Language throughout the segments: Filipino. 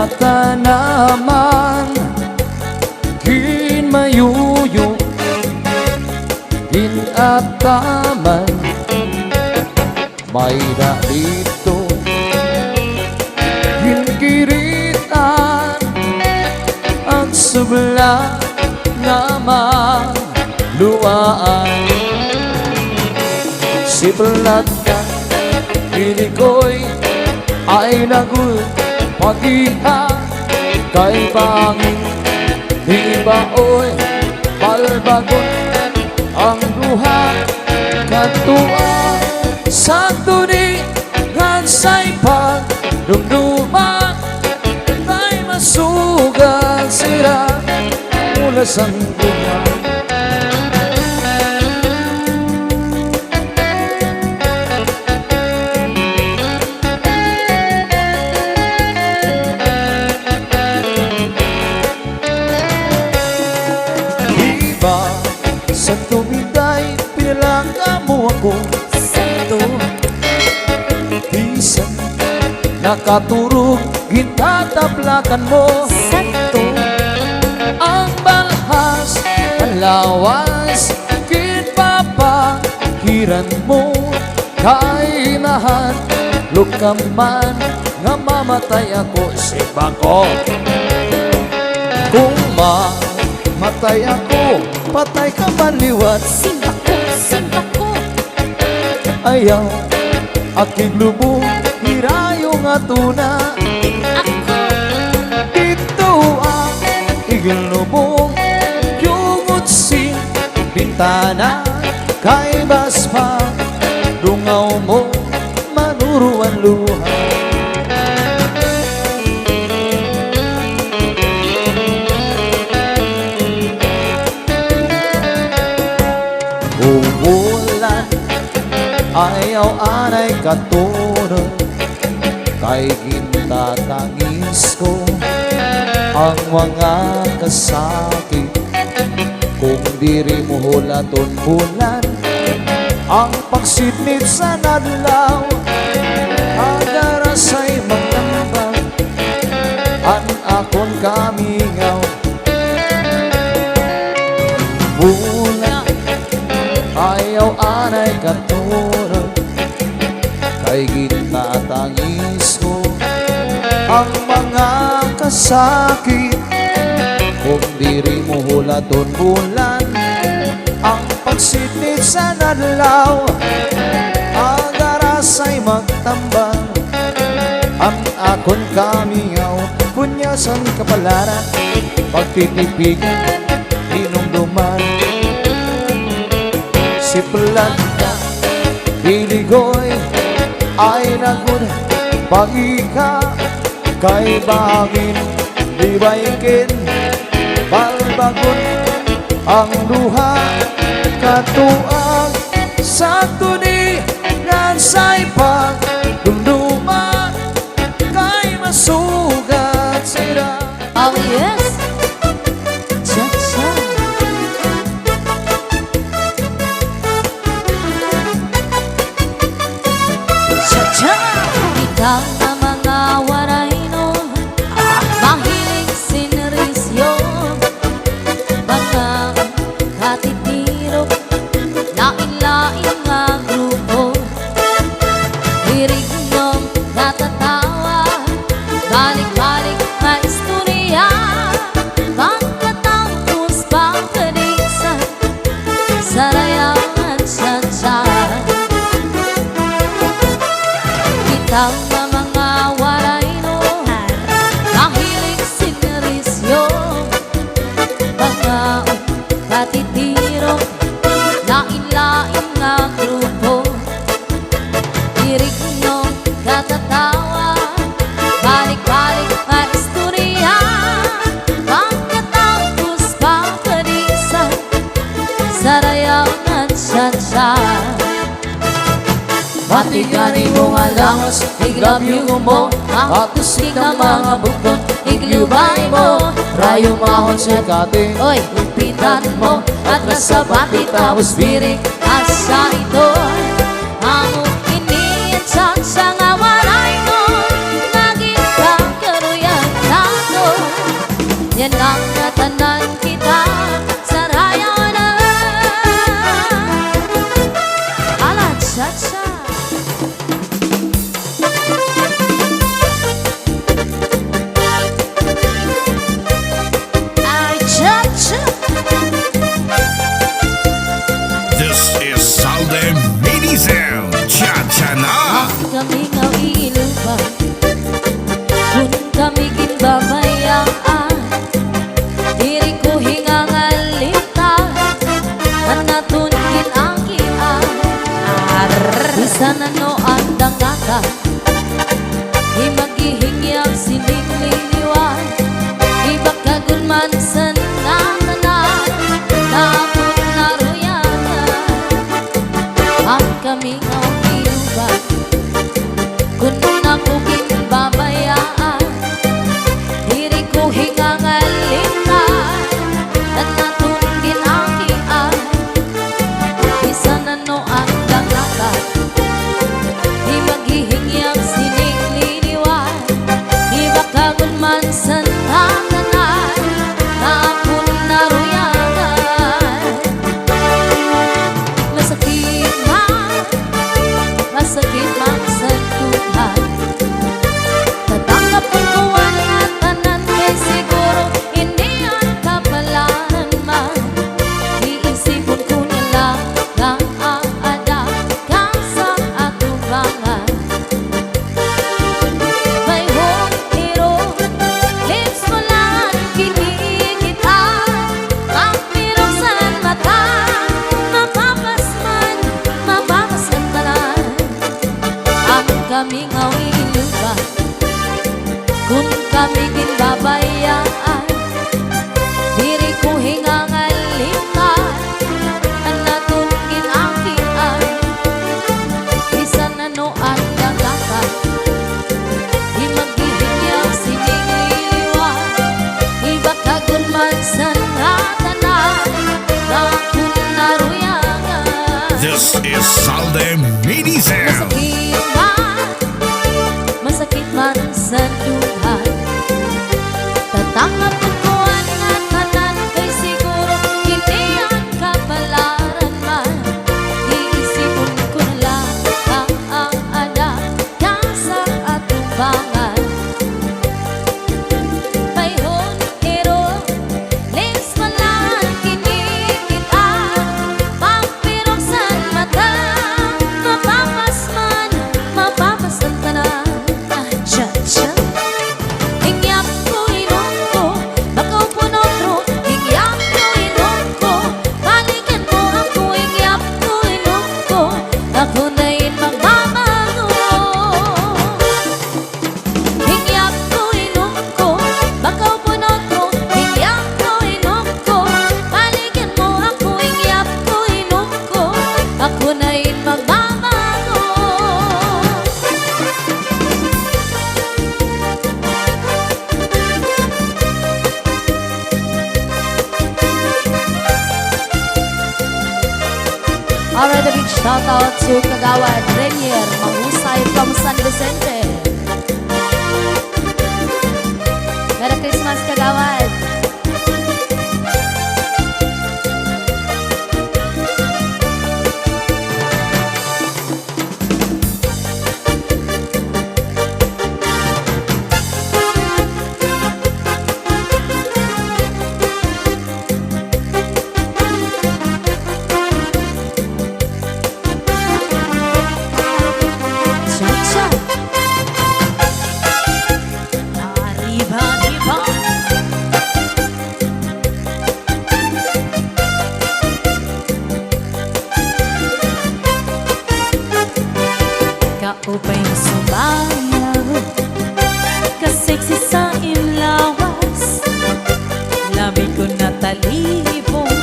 Kata naman kin mayuyo kin ataman may da dito kin kiritan ang subla naman luwaan si belat ka ini ko'y ay nagul pag-iha kay bangin di baoy balbagon ang duha katuan sa tuningan sa'y pagdumduman kay masugal sira mula sa duha. Sa tumiday pinalangga mo ako sa bisan nakaturog gintataplakan mo sa ang balhas ang lawas kinpapakiran mo kainahan lukaman nga mamatay ako si bako kung matay ako, patay ka maliwat. Simba ko ayaw, aking lubong hirayo nga tuna. ako Dito ang igil lubong yungot si bintana kay baspa dungaw mo manuruan luha. Umulan ayaw anay katulog kay gintatangis ko ang mga kasakit kung diri mo hulaton bulan ang pagsidnit sa nadlaw agarasay magtambang an akon kamingaw bulan ayaw anay katulog kay gintatangis ko ang mga kasakit kung diri mo hulaton bulan ang pagsidnit sa nadlaw agarasay magtambang ang akon kamingaw kunyasan kapalaran pagtitipigan hinumduman si planta iligoy ay nagun pag-ika kay bangin di baikin balbagon ang duha katuang sa tuningan sa'y pagdumduman kay masugat sira. Oh yes, cha-cha. Cha-cha. Ikaw na mga warayno mahilig sinerisyo mga katitiro lain-lain nga grupo hirignom natatawa balik-balik na istorya pagkatapos pagkadiksan sarayan cha-cha. Ikaw na mga warayno mahilig sinerisyo mga katitiro lain-lain nga grupo dirigno katatawa balik-balik na istorya pagkatapos pagkadiksan sarayan cha-cha. Matigani mo nga langos, iglabyo mo Atos ka mga bukod, iglubay mo Rayo mahon sa kate, oy, upitan mo At rasa bati tapos birik, asa ito Amo ini at sa nga walay mo Naging kang karuyan na Sana no andang nata di maghihingyang siningliliwan iba kagulman sa nananan napot naruyanan ang kami ang inuban kung ako babayaan diri ko hingangalingan at natungin ang iyan isa na no ang dangata di maghihingyang siningliliwan iba kagulman sa nananan napon naruyanan masakit man sa tuhan tatanggap ko ang tanan kay siguro hindi ang kapalaran man iisipon ko na lang ang aadap kang sa atubangan may hero lips mo lang kinikita ang pirong sa mata mapapasman mapapasan tanan ang kaming awiluban kung kami din babayaan diri ko hingangalingan ang natungin ang kian isa na no ang dagatan di maghihingyang siningliliwan iba kagulman sa natanan napon naruyangan This is Salde Medicel. Masakit man sa duhan tatanggap ko ang tanan kay siguro hindi ang kapalaran man iisipon ko na lang ang anak kang sa atubangan may hero lips mo lang kinikita pampirong sa mata mapapasman mapapasan tanan cha-cha hingyap ko inom ko bakaw po notro hingyap ko inom ko balikan mo ako hingyap ko inom ko ako na'y magbabago hingyap ko inom ko bakaw po notro hingyap ko inom ko balikan mo ako hingyap ko inom ko ako na'y magbabago Alright, a big shout out to Kagawad Renier Mahusay from San Vicente. Merry Christmas, Kagawad. Cha-cha. Arriba. Kaupay sumayaw kasexy sa imlawas labi ko na talibong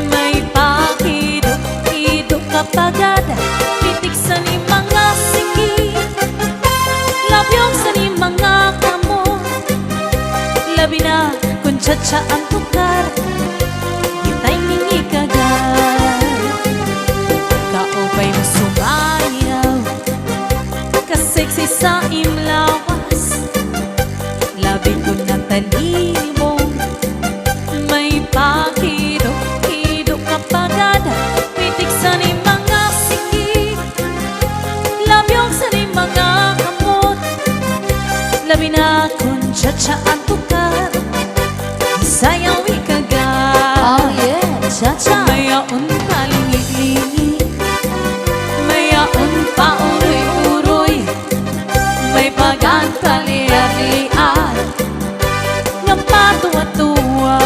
may pakidok-idok kapagad pitik sa ni mga siki labyong sa ni mga kamot labi na kung tsa-tsa ang tukar kita'y ningi kagad kaupay mo sumayaw kasexy sa imlawas labi ko na talibong may pakidok-idok kapagad pitik sa ni mga siki labyong sa ni mga kamot labi na kung tsa-tsa ang tukar sayaw ikagad oh yeah cha-cha mayaon palingi-lingi mayaon pa uroy-uroy may pagantalian-lian ng patuwa-tuwa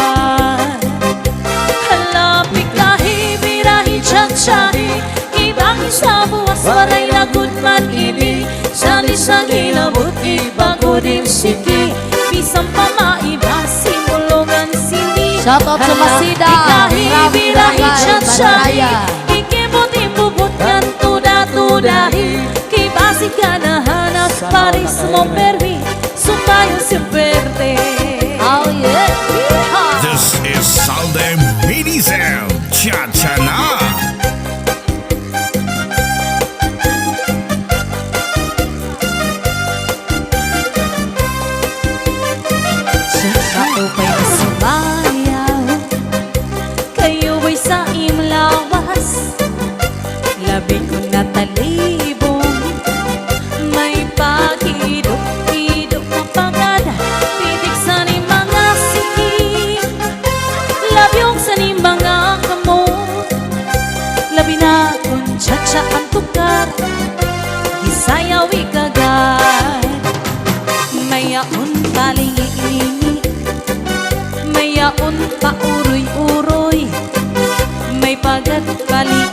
halapik lahi birahi cha-chahi ibang Sa buwas walay lagot man ini, sa gilabot iba ko din siki. Bisan pa maiba simulungan sindi. Shoutout sa Masida, Birahi chat-chat, ikibot-ibubot kan tuda-tudahi. Kibasi ka na hanap paris mo permi, sumayo si verde. Oh yeah. This is Salde Minizem. Cha-cha na. Ako pa'y nasumayaw, kayo ay sa imlawas. Labi ko na talibong, may pag-idok-idok na pagad. Titik sa ni mga sikip, labyong sa ni mga kamot. Labi na kung tsa-tsa ang tukar, gisayaw ikagad. Mayaon palingi-lingi, mayaon pa uroy-uroy, may pagat palingi.